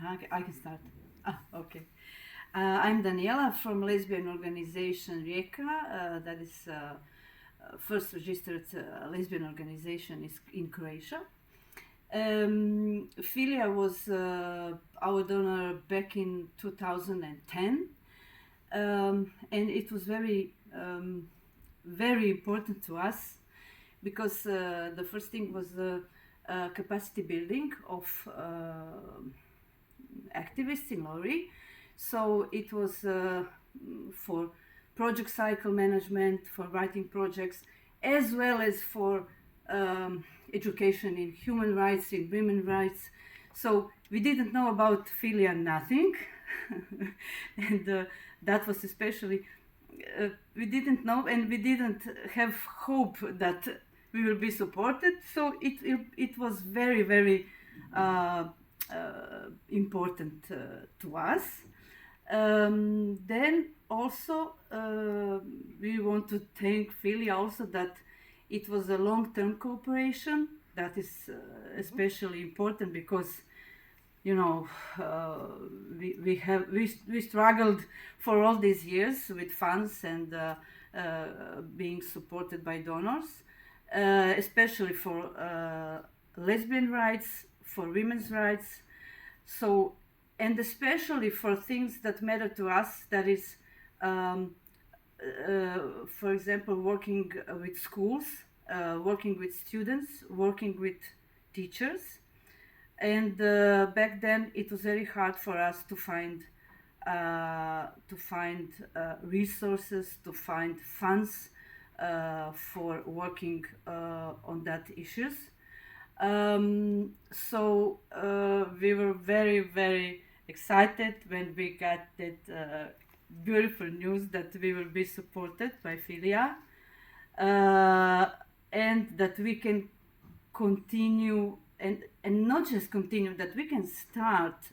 I can start. Okay. I'm Daniela from Lesben-Organisation Rijeka. That is first registered lesbian organization in Croatia. Filia was our donor back in 2010, and it was very important to us because the first thing was the capacity building of activists in Lori. So it was for project cycle management, for writing projects, as well as for education in human rights, in women's rights. So we didn't know about filia nothing, and that was especially, we didn't know, and we didn't have hope that we will be supported. So it was very, very important to us. Then also we want to thank Filia also that it was a long-term cooperation. That is especially important because, you know, we struggled for all these years with funds and being supported by donors, especially for lesbian rights, for women's rights. So, and especially for things that matter to us, that is, for example, working with schools, working with students, working with teachers. And back then it was very hard for us to find resources, to find funds for working on that issues. So we were very, very excited when we got that beautiful news that we will be supported by Filia, and that we can continue, and not just continue, that we can start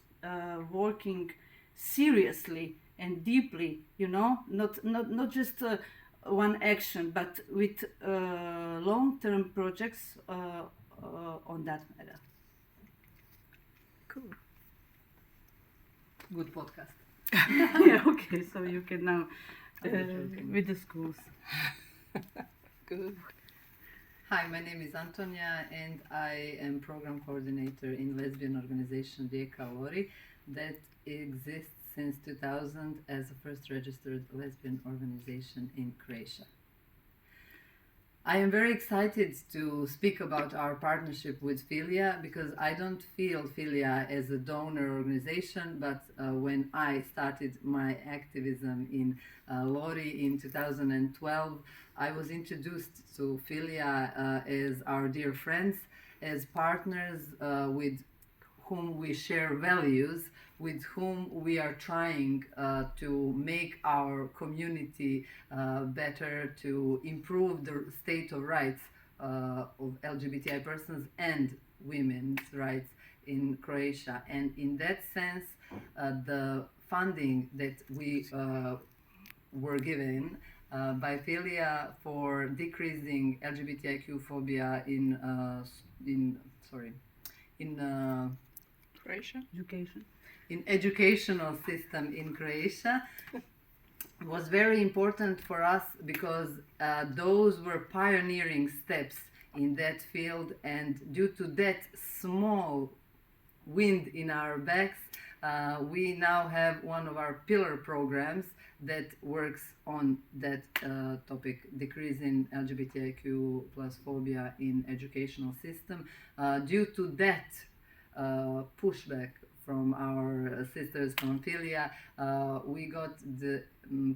working seriously and deeply, you know, not just one action, but with long-term projects on that matter. Cool. Good podcast. Yeah, okay, so you can now with the schools. Good. Hi, my name is Antonia and I am program coordinator in Lesben-Organisation Rijeka Lori that exists since 2000 as the first registered lesbian organization in Croatia. I am very excited to speak about our partnership with Filia because I don't feel Filia as a donor organization, but when I started my activism in Lori in 2012, I was introduced to Filia as our dear friends, as partners with whom we share values, with whom we are trying to make our community better, to improve the state of rights of LGBTI persons and women's rights in Croatia. And in that sense, the funding that we were given by Filia for decreasing LGBTIQ phobia in Croatia? Education. In educational system in Croatia was very important for us because those were pioneering steps in that field, and due to that small wind in our backs, we now have one of our pillar programs that works on that topic, decreasing LGBTIQ plus phobia in educational system. Due to that pushback from our sisters from Filia, we got the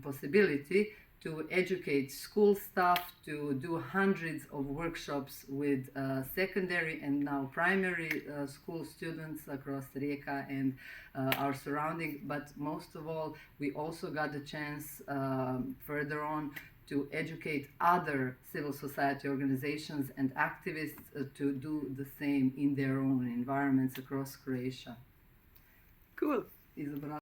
possibility to educate school staff, to do hundreds of workshops with secondary and now primary school students across Rijeka and our surrounding. But most of all, we also got the chance further on to educate other civil society organizations and activists to do the same in their own environments across Croatia. Cool. Izabela.